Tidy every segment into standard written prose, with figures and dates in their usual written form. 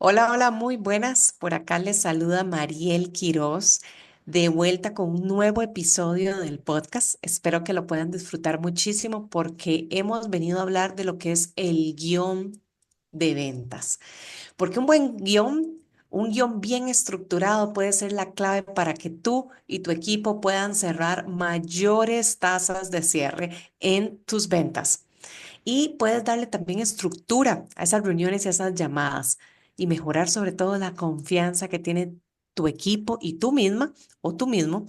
Hola, hola, muy buenas. Por acá les saluda Mariel Quiroz, de vuelta con un nuevo episodio del podcast. Espero que lo puedan disfrutar muchísimo porque hemos venido a hablar de lo que es el guión de ventas. Porque un guión bien estructurado puede ser la clave para que tú y tu equipo puedan cerrar mayores tasas de cierre en tus ventas. Y puedes darle también estructura a esas reuniones y a esas llamadas y mejorar sobre todo la confianza que tiene tu equipo y tú misma o tú mismo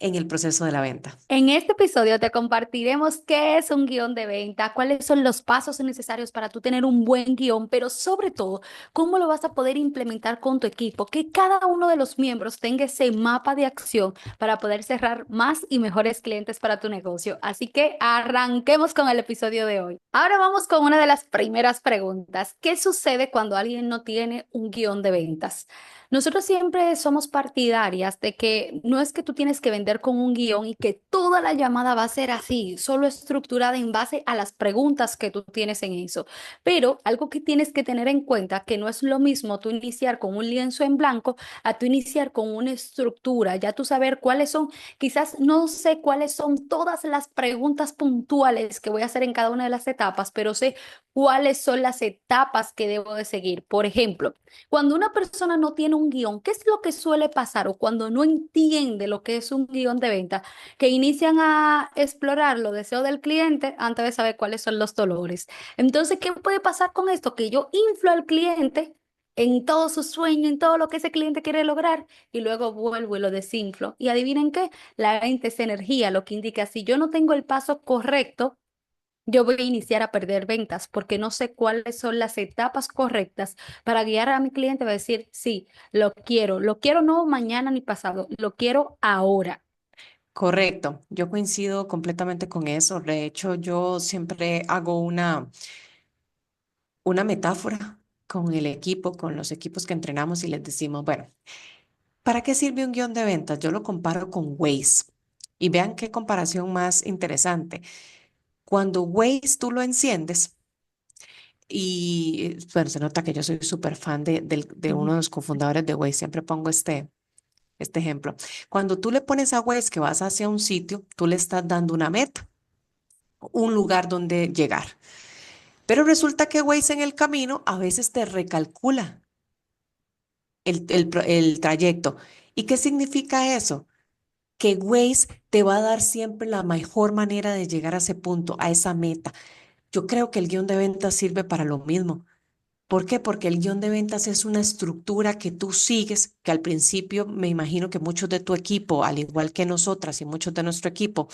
en el proceso de la venta. En este episodio te compartiremos qué es un guión de venta, cuáles son los pasos necesarios para tú tener un buen guión, pero sobre todo, cómo lo vas a poder implementar con tu equipo, que cada uno de los miembros tenga ese mapa de acción para poder cerrar más y mejores clientes para tu negocio. Así que arranquemos con el episodio de hoy. Ahora vamos con una de las primeras preguntas. ¿Qué sucede cuando alguien no tiene un guión de ventas? Nosotros siempre somos partidarias de que no es que tú tienes que vender con un guión y que toda la llamada va a ser así, solo estructurada en base a las preguntas que tú tienes en eso. Pero algo que tienes que tener en cuenta que no es lo mismo tú iniciar con un lienzo en blanco a tú iniciar con una estructura, ya tú saber cuáles son, quizás no sé cuáles son todas las preguntas puntuales que voy a hacer en cada una de las etapas, pero sé cuáles son las etapas que debo de seguir. Por ejemplo, cuando una persona no tiene un guión, ¿qué es lo que suele pasar? O cuando no entiende lo que es un guión de venta, que inician a explorar los deseos del cliente antes de saber cuáles son los dolores. Entonces, ¿qué puede pasar con esto? Que yo inflo al cliente en todo su sueño, en todo lo que ese cliente quiere lograr, y luego vuelvo y lo desinflo. Y adivinen qué, la mente es energía, lo que indica si yo no tengo el paso correcto, yo voy a iniciar a perder ventas porque no sé cuáles son las etapas correctas para guiar a mi cliente. Va a decir, sí, lo quiero no mañana ni pasado, lo quiero ahora. Correcto, yo coincido completamente con eso. De hecho, yo siempre hago una metáfora con el equipo, con los equipos que entrenamos y les decimos, bueno, ¿para qué sirve un guión de ventas? Yo lo comparo con Waze. Y vean qué comparación más interesante. Cuando Waze tú lo enciendes, y bueno, se nota que yo soy súper fan de Ujú. uno de los cofundadores de Waze, siempre pongo este ejemplo. Cuando tú le pones a Waze que vas hacia un sitio, tú le estás dando una meta, un lugar donde llegar. Pero resulta que Waze en el camino a veces te recalcula el trayecto. ¿Y qué significa eso? Que Waze te va a dar siempre la mejor manera de llegar a ese punto, a esa meta. Yo creo que el guión de ventas sirve para lo mismo. ¿Por qué? Porque el guión de ventas es una estructura que tú sigues, que al principio me imagino que muchos de tu equipo, al igual que nosotras y muchos de nuestro equipo,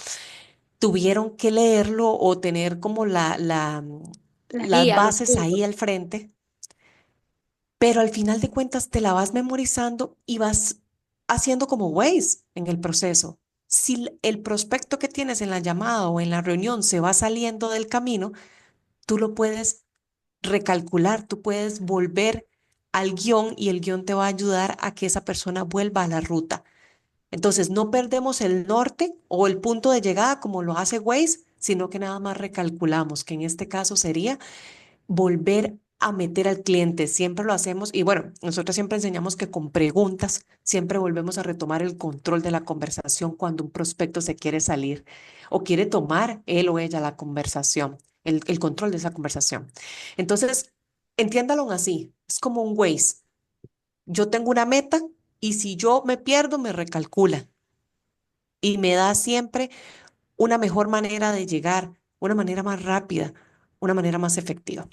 tuvieron que leerlo o tener como La las guía, los bases puntos. ahí al frente, pero al final de cuentas te la vas memorizando y vas haciendo como Waze en el proceso. Si el prospecto que tienes en la llamada o en la reunión se va saliendo del camino, tú lo puedes recalcular, tú puedes volver al guión y el guión te va a ayudar a que esa persona vuelva a la ruta. Entonces, no perdemos el norte o el punto de llegada como lo hace Waze, sino que nada más recalculamos, que en este caso sería volver a meter al cliente. Siempre lo hacemos y bueno, nosotros siempre enseñamos que con preguntas siempre volvemos a retomar el control de la conversación cuando un prospecto se quiere salir o quiere tomar él o ella la conversación, el control de esa conversación. Entonces, entiéndalo así, es como un Waze. Yo tengo una meta y si yo me pierdo, me recalcula y me da siempre una mejor manera de llegar, una manera más rápida, una manera más efectiva.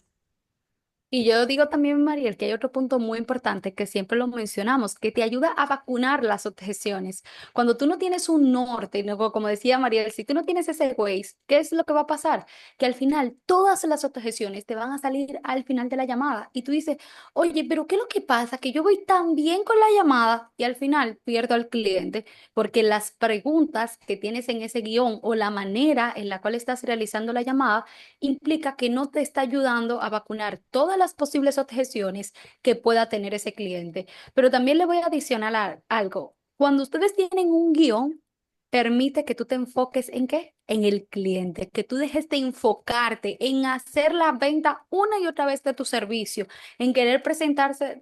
Y yo digo también, Mariel, que hay otro punto muy importante que siempre lo mencionamos, que te ayuda a vacunar las objeciones. Cuando tú no tienes un norte, y luego, como decía Mariel, si tú no tienes ese Waze, ¿qué es lo que va a pasar? Que al final todas las objeciones te van a salir al final de la llamada y tú dices, oye, pero ¿qué es lo que pasa? Que yo voy tan bien con la llamada y al final pierdo al cliente porque las preguntas que tienes en ese guión o la manera en la cual estás realizando la llamada implica que no te está ayudando a vacunar todas las posibles objeciones que pueda tener ese cliente. Pero también le voy a adicionar algo. Cuando ustedes tienen un guión, permite que tú te enfoques en qué? en el cliente, que tú dejes de enfocarte en hacer la venta una y otra vez de tu servicio, en querer presentarte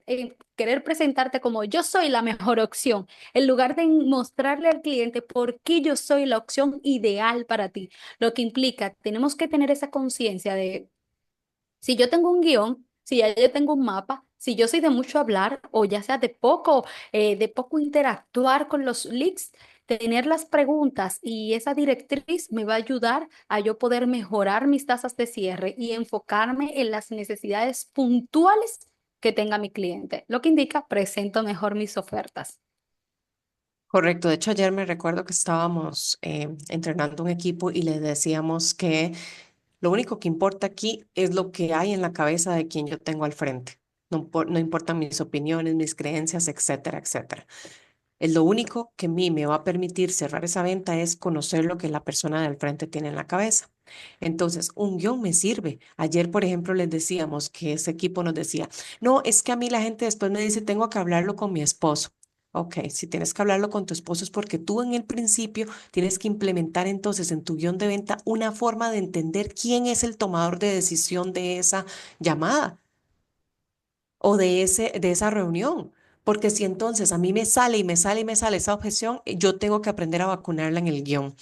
como yo soy la mejor opción, en lugar de mostrarle al cliente por qué yo soy la opción ideal para ti. Lo que implica, tenemos que tener esa conciencia de si yo tengo un guión, si ya yo tengo un mapa, si yo soy de mucho hablar o ya sea de poco interactuar con los leads, tener las preguntas y esa directriz me va a ayudar a yo poder mejorar mis tasas de cierre y enfocarme en las necesidades puntuales que tenga mi cliente, lo que indica presento mejor mis ofertas. Correcto. De hecho, ayer me recuerdo que estábamos entrenando un equipo y les decíamos que lo único que importa aquí es lo que hay en la cabeza de quien yo tengo al frente. No, no importan mis opiniones, mis creencias, etcétera, etcétera. Es lo único que a mí me va a permitir cerrar esa venta es conocer lo que la persona del frente tiene en la cabeza. Entonces, un guión me sirve. Ayer, por ejemplo, les decíamos que ese equipo nos decía, no, es que a mí la gente después me dice, tengo que hablarlo con mi esposo. Ok, si tienes que hablarlo con tu esposo es porque tú en el principio tienes que implementar entonces en tu guión de venta una forma de entender quién es el tomador de decisión de esa llamada o de esa reunión. Porque si entonces a mí me sale y me sale y me sale esa objeción, yo tengo que aprender a vacunarla en el guión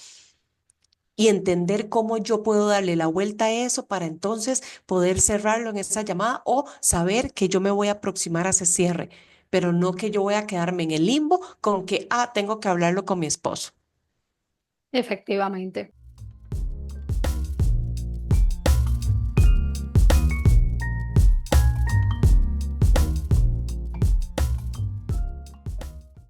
y entender cómo yo puedo darle la vuelta a eso para entonces poder cerrarlo en esa llamada o saber que yo me voy a aproximar a ese cierre, pero no que yo voy a quedarme en el limbo con que, tengo que hablarlo con mi esposo. Efectivamente.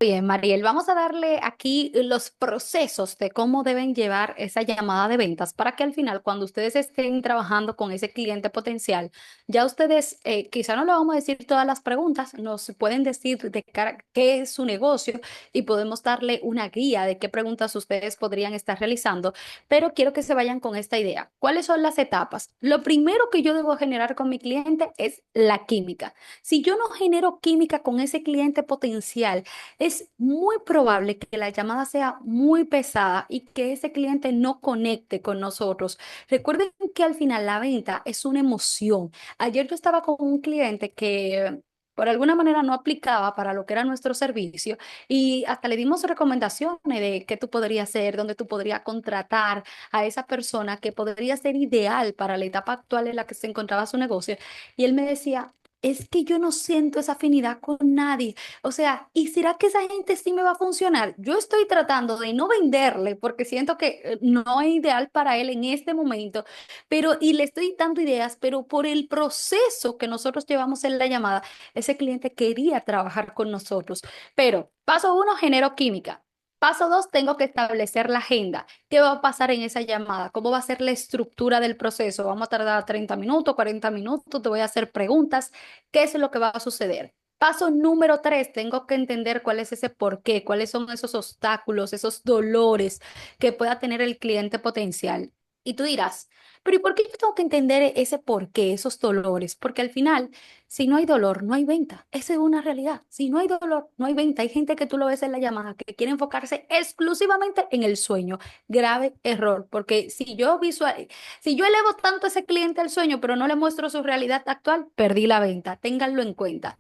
Bien, Mariel, vamos a darle aquí los procesos de cómo deben llevar esa llamada de ventas para que al final, cuando ustedes estén trabajando con ese cliente potencial, ya ustedes, quizá no le vamos a decir todas las preguntas, nos pueden decir de cara qué es su negocio y podemos darle una guía de qué preguntas ustedes podrían estar realizando, pero quiero que se vayan con esta idea. ¿Cuáles son las etapas? Lo primero que yo debo generar con mi cliente es la química. Si yo no genero química con ese cliente potencial, es muy probable que la llamada sea muy pesada y que ese cliente no conecte con nosotros. Recuerden que al final la venta es una emoción. Ayer yo estaba con un cliente que por alguna manera no aplicaba para lo que era nuestro servicio y hasta le dimos recomendaciones de qué tú podrías hacer, dónde tú podrías contratar a esa persona que podría ser ideal para la etapa actual en la que se encontraba su negocio. Y él me decía, es que yo no siento esa afinidad con nadie. O sea, ¿y será que esa gente sí me va a funcionar? Yo estoy tratando de no venderle porque siento que no es ideal para él en este momento, pero y le estoy dando ideas, pero por el proceso que nosotros llevamos en la llamada, ese cliente quería trabajar con nosotros. Pero paso uno, genero química. Paso dos, tengo que establecer la agenda. ¿Qué va a pasar en esa llamada? ¿Cómo va a ser la estructura del proceso? ¿Vamos a tardar 30 minutos, 40 minutos? Te voy a hacer preguntas. ¿Qué es lo que va a suceder? Paso número tres, tengo que entender cuál es ese porqué, cuáles son esos obstáculos, esos dolores que pueda tener el cliente potencial. Y tú dirás, pero ¿y por qué yo tengo que entender ese porqué, esos dolores? Porque al final, si no hay dolor, no hay venta. Esa es una realidad. Si no hay dolor, no hay venta. Hay gente que tú lo ves en la llamada que quiere enfocarse exclusivamente en el sueño. Grave error, porque si yo elevo tanto a ese cliente al sueño, pero no le muestro su realidad actual, perdí la venta. Ténganlo en cuenta.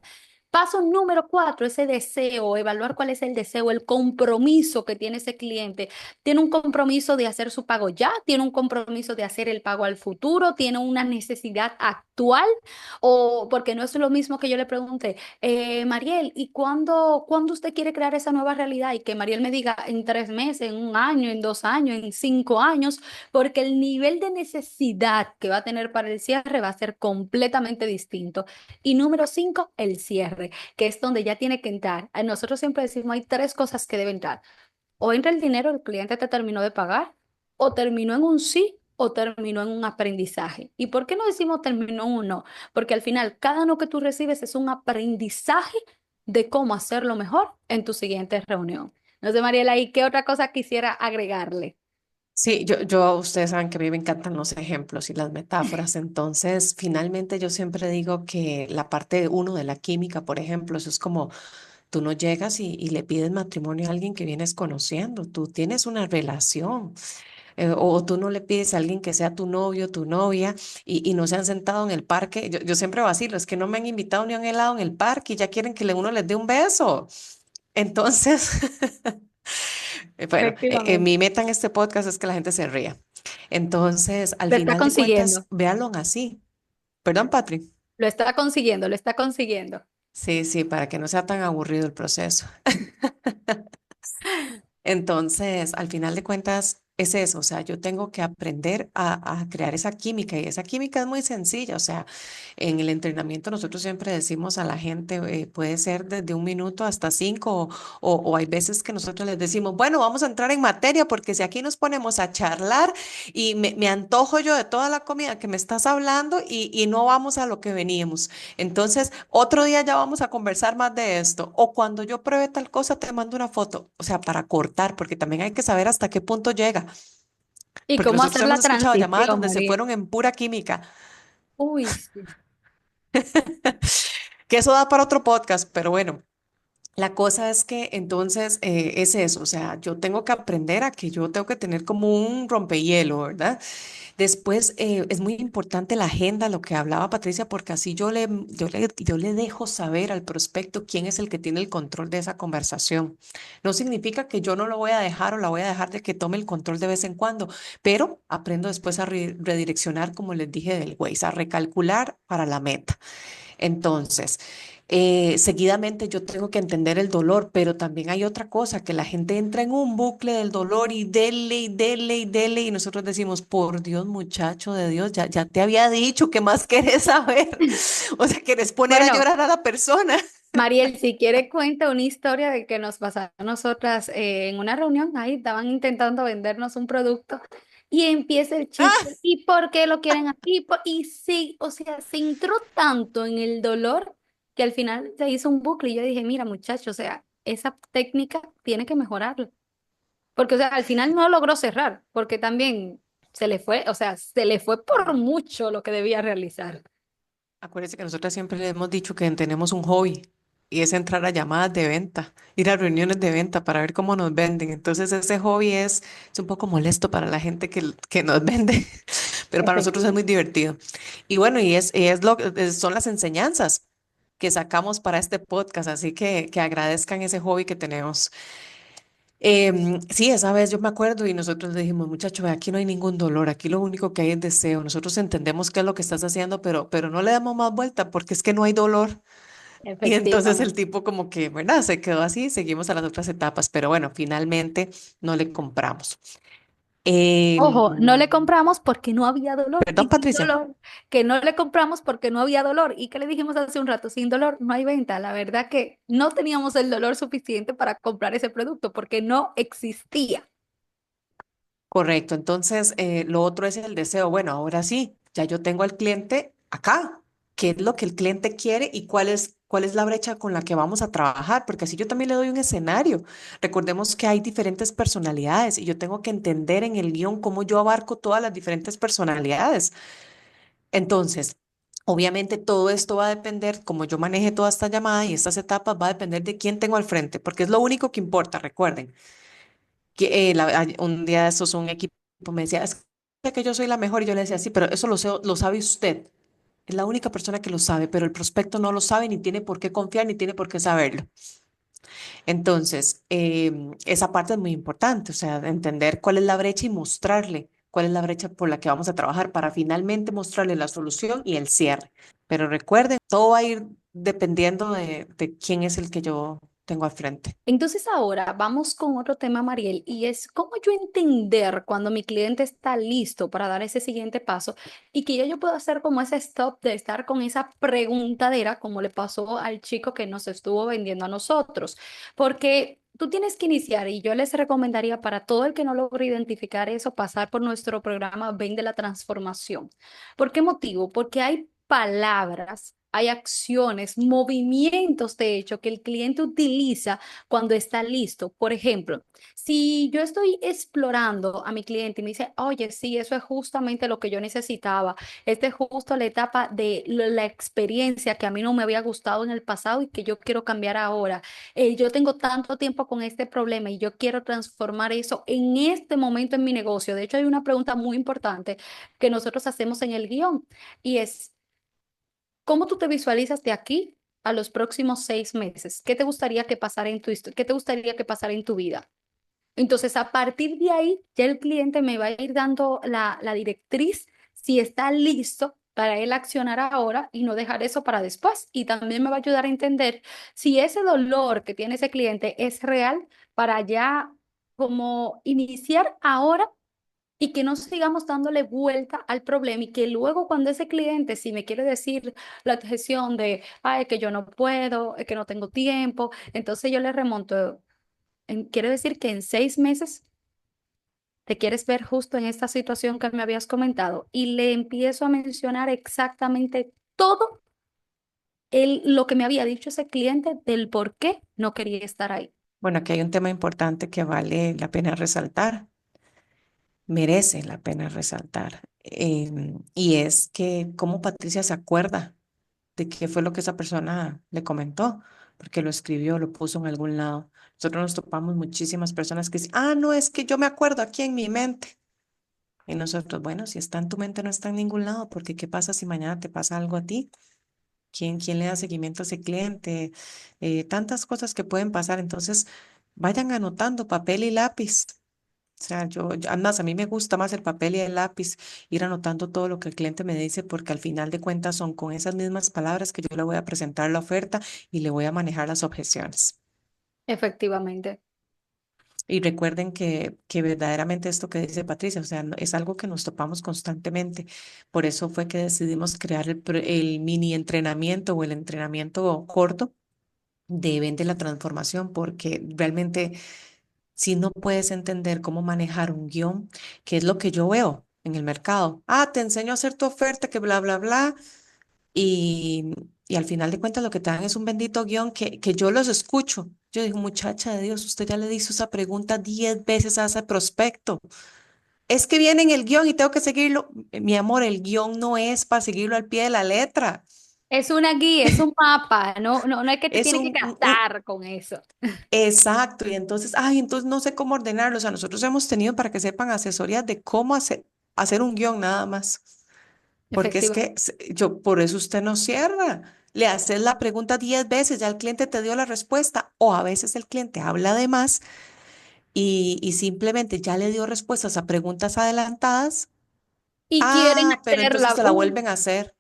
Paso número cuatro, ese deseo, evaluar cuál es el deseo, el compromiso que tiene ese cliente. ¿Tiene un compromiso de hacer su pago ya? ¿Tiene un compromiso de hacer el pago al futuro? ¿Tiene una necesidad actual? O porque no es lo mismo que yo le pregunte, Mariel, ¿y cuándo usted quiere crear esa nueva realidad? Y que Mariel me diga en 3 meses, en un año, en 2 años, en 5 años, porque el nivel de necesidad que va a tener para el cierre va a ser completamente distinto. Y número cinco, el cierre, que es donde ya tiene que entrar. Nosotros siempre decimos, hay tres cosas que deben entrar. O entra el dinero, el cliente te terminó de pagar, o terminó en un sí, o terminó en un aprendizaje. ¿Y por qué no decimos terminó en un no? Porque al final, cada no que tú recibes es un aprendizaje de cómo hacerlo mejor en tu siguiente reunión. No sé, Mariela, ¿y qué otra cosa quisiera agregarle? Sí, ustedes saben que a mí me encantan los ejemplos y las metáforas, entonces finalmente yo siempre digo que la parte uno de la química, por ejemplo, eso es como tú no llegas y le pides matrimonio a alguien que vienes conociendo, tú tienes una relación. o tú no le pides a alguien que sea tu novio, tu novia, y no se han sentado en el parque. Yo siempre vacilo, es que no me han invitado ni a un helado en el parque y ya quieren que uno les dé un beso. Entonces, bueno, Efectivamente. mi meta en este podcast es que la gente se ría. Entonces, al Lo está final de cuentas, consiguiendo, véanlo así. Perdón, Patri. lo está consiguiendo, lo está consiguiendo. Sí, sí, para que no sea tan aburrido el proceso. Entonces, al final de cuentas, es eso, o sea, yo tengo que aprender a crear esa química y esa química es muy sencilla, o sea, en el entrenamiento nosotros siempre decimos a la gente, puede ser desde 1 minuto hasta 5 o hay veces que nosotros les decimos, bueno, vamos a entrar en materia porque si aquí nos ponemos a charlar y me antojo yo de toda la comida que me estás hablando y no vamos a lo que veníamos. Entonces, otro día ya vamos a conversar más de esto. O cuando yo pruebe tal cosa, te mando una foto. O sea, para cortar, porque también hay que saber hasta qué punto llega. ¿Y Porque cómo nosotros hacer hemos la escuchado llamadas transición, donde se María? fueron en pura química. Uy, sí. Que eso da para otro podcast, pero bueno. La cosa es que entonces es eso, o sea, yo tengo que aprender a que yo tengo que tener como un rompehielo, ¿verdad? Después es muy importante la agenda, lo que hablaba Patricia, porque así yo le dejo saber al prospecto quién es el que tiene el control de esa conversación. No significa que yo no lo voy a dejar o la voy a dejar de que tome el control de vez en cuando, pero aprendo después a redireccionar, como les dije, del Waze, a recalcular para la meta. Entonces, seguidamente yo tengo que entender el dolor, pero también hay otra cosa, que la gente entra en un bucle del dolor y dele y dele y dele y nosotros decimos, por Dios, muchacho de Dios, ya te había dicho, ¿qué más querés saber? O sea, querés poner a Bueno, llorar a la persona. Mariel, si quiere cuenta una historia de que nos pasó a nosotras en una reunión, ahí estaban intentando vendernos un producto y empieza el chiste, ¿y por qué lo quieren aquí? Y sí, o sea, se entró tanto en el dolor que al final se hizo un bucle y yo dije, mira muchacho, o sea, esa técnica tiene que mejorarla, porque o sea, al final no logró cerrar, porque también se le fue, o sea, se le fue por mucho lo que debía realizar. Acuérdense que nosotros siempre le hemos dicho que tenemos un hobby y es entrar a llamadas de venta, ir a reuniones de venta para ver cómo nos venden. Entonces ese hobby es un poco molesto para la gente que nos vende, pero para nosotros es muy Efectivamente. divertido. Y bueno, son las enseñanzas que sacamos para este podcast, así que agradezcan ese hobby que tenemos. Sí, esa vez yo me acuerdo y nosotros le dijimos, muchacho, ve, aquí no hay ningún dolor, aquí lo único que hay es deseo. Nosotros entendemos qué es lo que estás haciendo, pero no le damos más vuelta porque es que no hay dolor. Y entonces el Efectivamente. tipo como que, ¿verdad? Se quedó así, seguimos a las otras etapas, pero bueno, finalmente no le compramos. Ojo, no le Em, compramos porque no había dolor Perdón, y sin Patricia. dolor, que no le compramos porque no había dolor. ¿Y qué le dijimos hace un rato? Sin dolor no hay venta. La verdad que no teníamos el dolor suficiente para comprar ese producto porque no existía. Correcto, entonces lo otro es el deseo. Bueno, ahora sí, ya yo tengo al cliente acá. ¿Qué es lo que el cliente quiere y cuál es la brecha con la que vamos a trabajar? Porque así yo también le doy un escenario. Recordemos que hay diferentes personalidades y yo tengo que entender en el guión cómo yo abarco todas las diferentes personalidades. Entonces, obviamente todo esto va a depender, como yo maneje toda esta llamada y estas etapas, va a depender de quién tengo al frente, porque es lo único que importa, recuerden un día de esos un equipo me decía, es que yo soy la mejor y yo le decía, sí, pero eso lo sabe usted. Es la única persona que lo sabe, pero el prospecto no lo sabe ni tiene por qué confiar ni tiene por qué saberlo. Entonces, esa parte es muy importante, o sea, de entender cuál es la brecha y mostrarle cuál es la brecha por la que vamos a trabajar para finalmente mostrarle la solución y el cierre. Pero recuerden, todo va a ir dependiendo de quién es el que yo tengo al frente. Entonces ahora vamos con otro tema, Mariel, y es cómo yo entender cuando mi cliente está listo para dar ese siguiente paso y que ya yo puedo hacer como ese stop de estar con esa preguntadera como le pasó al chico que nos estuvo vendiendo a nosotros. Porque tú tienes que iniciar y yo les recomendaría para todo el que no logre identificar eso, pasar por nuestro programa Ven de la Transformación. ¿Por qué motivo? Porque hay palabras hay acciones, movimientos, de hecho, que el cliente utiliza cuando está listo. Por ejemplo, si yo estoy explorando a mi cliente y me dice, oye, sí, eso es justamente lo que yo necesitaba, esta es justo la etapa de la experiencia que a mí no me había gustado en el pasado y que yo quiero cambiar ahora. Yo tengo tanto tiempo con este problema y yo quiero transformar eso en este momento en mi negocio. De hecho, hay una pregunta muy importante que nosotros hacemos en el guión y es, ¿cómo tú te visualizas de aquí a los próximos 6 meses? ¿Qué te gustaría que pasara en qué te gustaría que pasara en tu vida? Entonces, a partir de ahí, ya el cliente me va a ir dando la directriz si está listo para él accionar ahora y no dejar eso para después. Y también me va a ayudar a entender si ese dolor que tiene ese cliente es real para ya como iniciar ahora y que no sigamos dándole vuelta al problema y que luego cuando ese cliente, si me quiere decir la objeción de, ay, que yo no puedo, que no tengo tiempo, entonces yo le remonto, quiere decir que en 6 meses te quieres ver justo en esta situación que me habías comentado y le empiezo a mencionar exactamente todo lo que me había dicho ese cliente del por qué no quería estar ahí. Bueno, aquí hay un tema importante que vale la pena resaltar, merece la pena resaltar, y es que cómo Patricia se acuerda de qué fue lo que esa persona le comentó, porque lo escribió, lo puso en algún lado. Nosotros nos topamos muchísimas personas que dicen, ah, no, es que yo me acuerdo aquí en mi mente. Y nosotros, bueno, si está en tu mente, no está en ningún lado, porque ¿qué pasa si mañana te pasa algo a ti? ¿Quién le da seguimiento a ese cliente? Tantas cosas que pueden pasar. Entonces, vayan anotando papel y lápiz. O sea, además, a mí me gusta más el papel y el lápiz, ir anotando todo lo que el cliente me dice, porque al final de cuentas son con esas mismas palabras que yo le voy a presentar la oferta y le voy a manejar las objeciones. Efectivamente. Y recuerden que verdaderamente esto que dice Patricia, o sea, es algo que nos topamos constantemente. Por eso fue que decidimos crear el mini entrenamiento o el entrenamiento corto de Vende la Transformación, porque realmente si no puedes entender cómo manejar un guión, que es lo que yo veo en el mercado. Ah, te enseño a hacer tu oferta, que bla, bla, bla. Y, y al final de cuentas lo que te dan es un bendito guión que yo los escucho. Yo digo, muchacha de Dios, usted ya le hizo esa pregunta 10 veces a ese prospecto. Es que viene en el guión y tengo que seguirlo. Mi amor, el guión no es para seguirlo al pie de la letra. Es una guía, es un mapa, no, no, no es que te Es tienes que un casar con eso. exacto. Y entonces, ay, entonces no sé cómo ordenarlo. O sea, nosotros hemos tenido para que sepan asesorías de cómo hacer un guión nada más. Porque es que Efectivamente. yo, por eso usted no cierra. Le haces la pregunta 10 veces, ya el cliente te dio la respuesta, o a veces el cliente habla de más y simplemente ya le dio respuestas a preguntas adelantadas. Y quieren Ah, pero entonces hacerla. se la vuelven a hacer.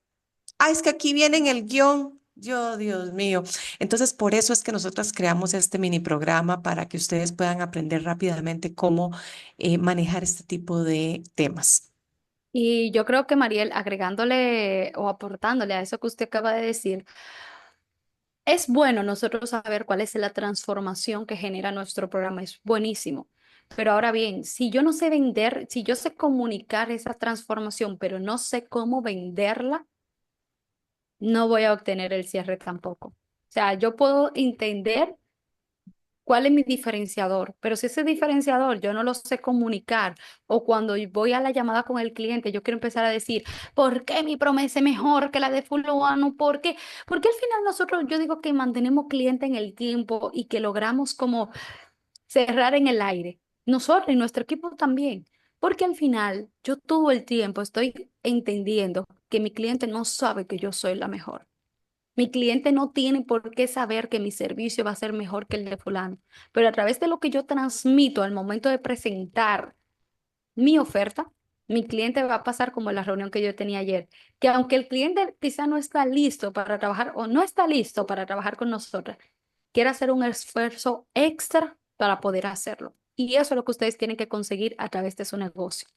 Ah, es que aquí viene en el guión. Yo, Dios mío. Entonces, por eso es que nosotros creamos este mini programa para que ustedes puedan aprender rápidamente cómo manejar este tipo de temas. Y yo creo que Mariel, agregándole o aportándole a eso que usted acaba de decir, es bueno nosotros saber cuál es la transformación que genera nuestro programa, es buenísimo. Pero ahora bien, si yo no sé vender, si yo sé comunicar esa transformación, pero no sé cómo venderla, no voy a obtener el cierre tampoco. O sea, yo puedo entender cuál es mi diferenciador, pero si ese diferenciador yo no lo sé comunicar o cuando voy a la llamada con el cliente, yo quiero empezar a decir, ¿por qué mi promesa es mejor que la de fulano? ¿Por qué? Porque al final nosotros, yo digo que mantenemos cliente en el tiempo y que logramos como cerrar en el aire. Nosotros y nuestro equipo también. Porque al final yo todo el tiempo estoy entendiendo que mi cliente no sabe que yo soy la mejor. Mi cliente no tiene por qué saber que mi servicio va a ser mejor que el de fulano, pero a través de lo que yo transmito al momento de presentar mi oferta, mi cliente va a pasar como la reunión que yo tenía ayer, que aunque el cliente quizá no está listo para trabajar o no está listo para trabajar con nosotros, quiere hacer un esfuerzo extra para poder hacerlo. Y eso es lo que ustedes tienen que conseguir a través de su negocio.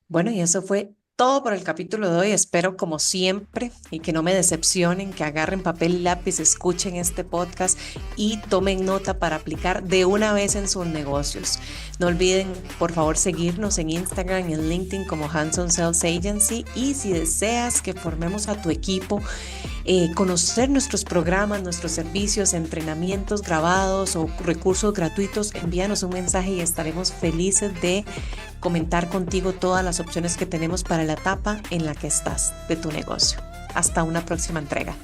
Bueno, y eso fue todo por el capítulo de hoy. Espero, como siempre, y que no me decepcionen, que agarren papel y lápiz, escuchen este podcast y tomen nota para aplicar de una vez en sus negocios. No olviden, por favor, seguirnos en Instagram y en LinkedIn como Hands-on Sales Agency. Y si deseas que formemos a tu equipo, conocer nuestros programas, nuestros servicios, entrenamientos grabados o recursos gratuitos, envíanos un mensaje y estaremos felices de comentar contigo todas las opciones que tenemos para la etapa en la que estás de tu negocio. Hasta una próxima entrega.